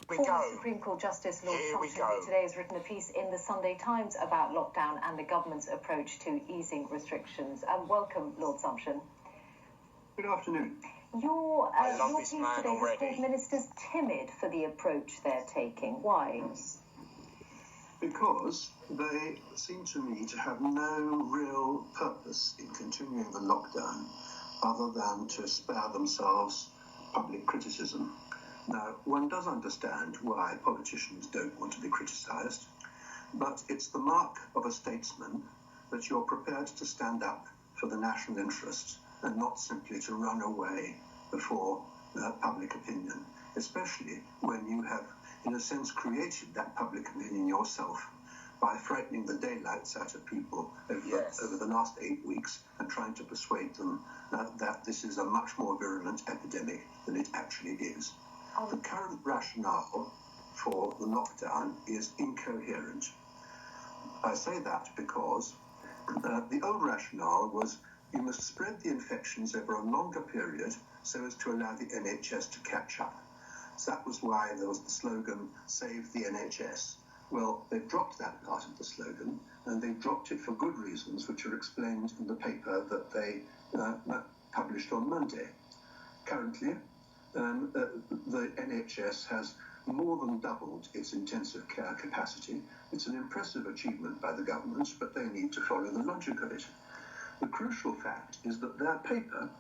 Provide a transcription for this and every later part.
Former Supreme Court Justice Lord Sumption, who today has written a piece in the Sunday Times about lockdown and the government's approach to easing restrictions. Welcome, Lord Sumption. Good afternoon. Your piece today has called ministers timid for the approach they're taking. Why? Because they seem to me to have no real purpose in continuing the lockdown other than to spare themselves public criticism. Now, one does understand why politicians don't want to be criticised, but it's the mark of a statesman that you're prepared to stand up for the national interest and not simply to run away before public opinion, especially when you have, in a sense, created that public opinion yourself by frightening the daylights out of people over the last 8 weeks and trying to persuade them that this is a much more virulent epidemic than it actually is. The current rationale for the lockdown is incoherent. I say that because the old rationale was you must spread the infections over a longer period so as to allow the NHS to catch up. So that was why there was the slogan, "Save the NHS." Well, they've dropped that part of the slogan, and they've dropped it for good reasons, which are explained in the paper that they published on Monday. Currently, the NHS has more than doubled its intensive care capacity. It's an impressive achievement by the government, but they need to follow the logic of it. The crucial fact is that their paper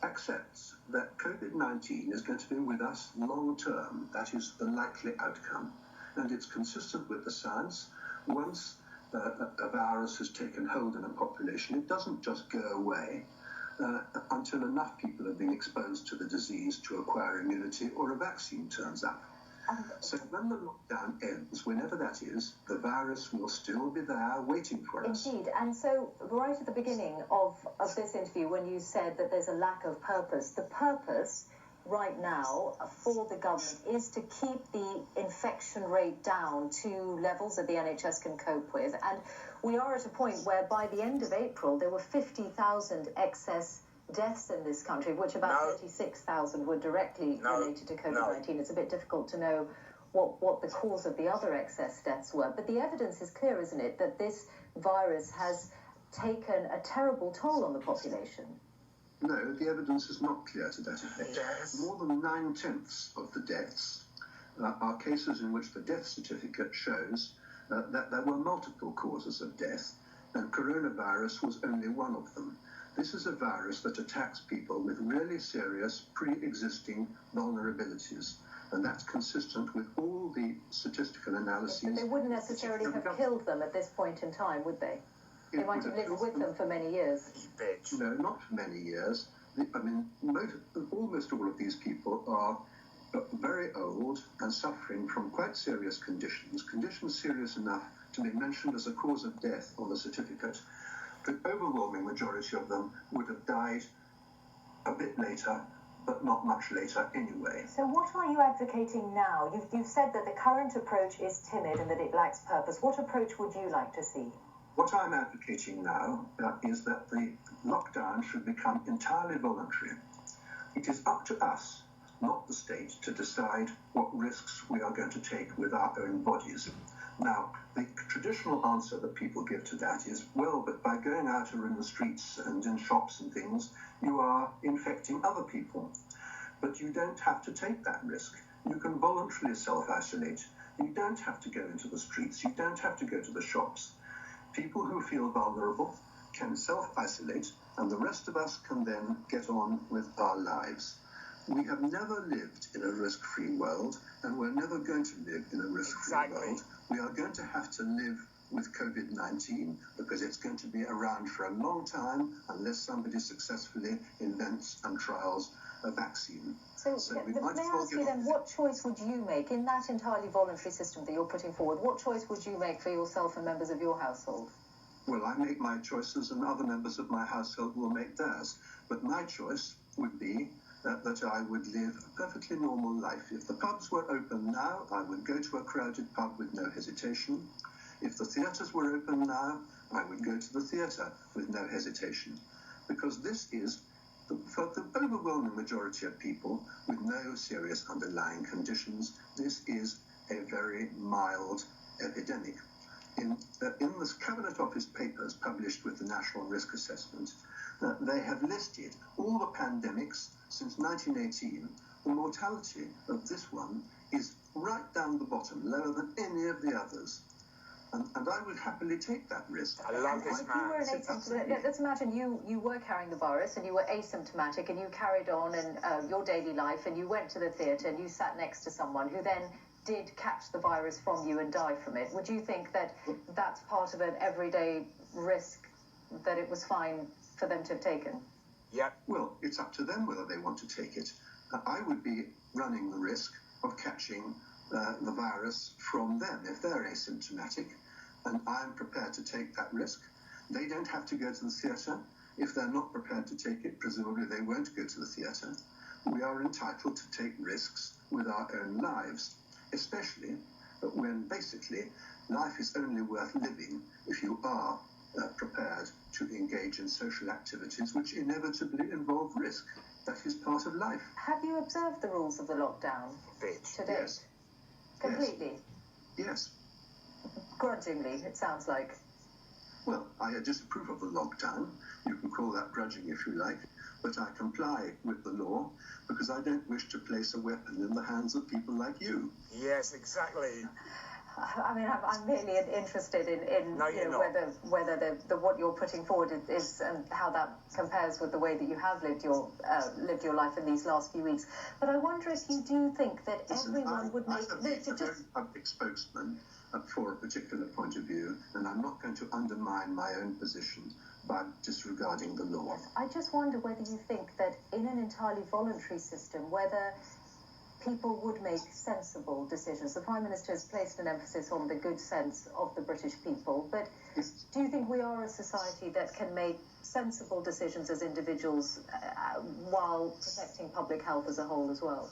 accepts that COVID-19 is going to be with us long term. That is the likely outcome. And it's consistent with the science. Once a virus has taken hold in a population, it doesn't just go away until enough people have been exposed to the disease to acquire immunity or a vaccine turns up. So when the lockdown ends, whenever that is, the virus will still be there waiting for us. Indeed. And so right at the beginning of this interview, when you said that there's a lack of purpose, the purpose right now for the government is to keep the infection rate down to levels that the NHS can cope with. And we are at a point where by the end of April, there were 50,000 excess deaths in this country, of which about 36,000 were directly related to COVID-19. It's a bit difficult to know what the cause of the other excess deaths were. But the evidence is clear, isn't it, that this virus has taken a terrible toll on the population? No, the evidence is not clear to that effect. Yes. More than 9/10 of the deaths are cases in which the death certificate shows that there were multiple causes of death, and coronavirus was only one of them. This is a virus that attacks people with really serious pre-existing vulnerabilities, and that's consistent with all the statistical analyses. But they wouldn't necessarily have killed them at this point in time, would they? They might have lived with them for many years. No, not for many years. I mean, almost all of these people are very old and suffering from quite serious conditions serious enough to be mentioned as a cause of death on the certificate. The overwhelming majority of them would have died a bit later, but not much later anyway. So what are you advocating now? You've said that the current approach is timid and that it lacks purpose. What approach would you like to see? What I'm advocating now is that the lockdown should become entirely voluntary. It is up to us, not the state, to decide what risks we are going to take with our own bodies. Now, the traditional answer that people give to that is, well, but by going out or in the streets and in shops and things, you are infecting other people. But you don't have to take that risk. You can voluntarily self-isolate. You don't have to go into the streets. You don't have to go to the shops. People who feel vulnerable can self-isolate, and the rest of us can then get on with our lives. We have never lived in a risk-free world, and we're never going to live in a risk-free world. We are going to have to live with COVID-19 because it's going to be around for a long time unless somebody successfully invents and trials a vaccine. So may I ask you then, what choice would you make in that entirely voluntary system that you're putting forward? What choice would you make for yourself and members of your household? Well, I make my choices and other members of my household will make theirs. But my choice would be that I would live a perfectly normal life. If the pubs were open now, I would go to a crowded pub with no hesitation. If the theatres were open now, I would go to the theatre with no hesitation. Because this is For the overwhelming majority of people with no serious underlying conditions, this is a very mild epidemic. In the Cabinet Office papers published with the National Risk Assessment, they have listed all the pandemics since 1918. The mortality of this one is right down the bottom, lower than any of the others. And I would happily take that risk. I love this man. Let's imagine you were carrying the virus and you were asymptomatic and you carried on in your daily life and you went to the theatre and you sat next to someone who then did catch the virus from you and die from it. Would you think that that's part of an everyday risk that it was fine for them to have taken? Yeah. Well, it's up to them whether they want to take it. I would be running the risk of catching the virus from them if they're asymptomatic, and I'm prepared to take that risk. They don't have to go to the theatre. If they're not prepared to take it, presumably they won't go to the theatre. We are entitled to take risks with our own lives, especially when basically life is only worth living if you are prepared to engage in social activities which inevitably involve risk. That is part of life. Have you observed the rules of the lockdown to date? Yes. Completely? Yes. Grudgingly, it sounds like. Well, I disapprove of the lockdown. You can call that grudging if you like, but I comply with the law because I don't wish to place a weapon in the hands of people like you. Yes, exactly. I mean, I'm really interested in no, you know, whether the what you're putting forward is and how that compares with the way that you have lived your life in these last few weeks. But I wonder if you do think that everyone would make I'm a very public spokesman for a particular point of view, and I'm not going to undermine my own position by disregarding the law. Yes, I just wonder whether you think that in an entirely voluntary system, whether people would make sensible decisions. The Prime Minister has placed an emphasis on the good sense of the British people, but do you think we are a society that can make sensible decisions as individuals while protecting public health as a whole as well?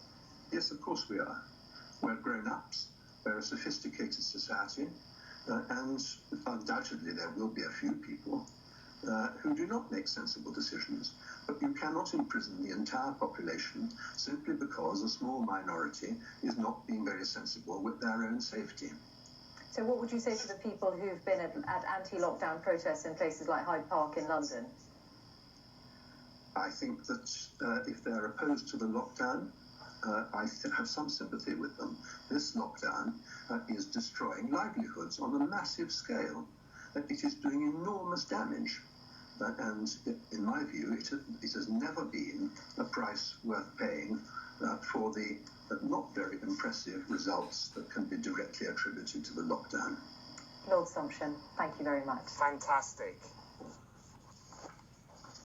Yes, of course we are. We're grown-ups, we're a sophisticated society, and undoubtedly there will be a few people who do not make sensible decisions. But you cannot imprison the entire population simply because a small minority is not being very sensible with their own safety. So what would you say to the people who've been at anti-lockdown protests in places like Hyde Park in London? I think that if they're opposed to the lockdown, I have some sympathy with them. This lockdown is destroying livelihoods on a massive scale. It is doing enormous damage. And in my view, it has never been a price worth paying for the not very impressive results that can be directly attributed to the lockdown. Lord Sumption, thank you very much. Fantastic.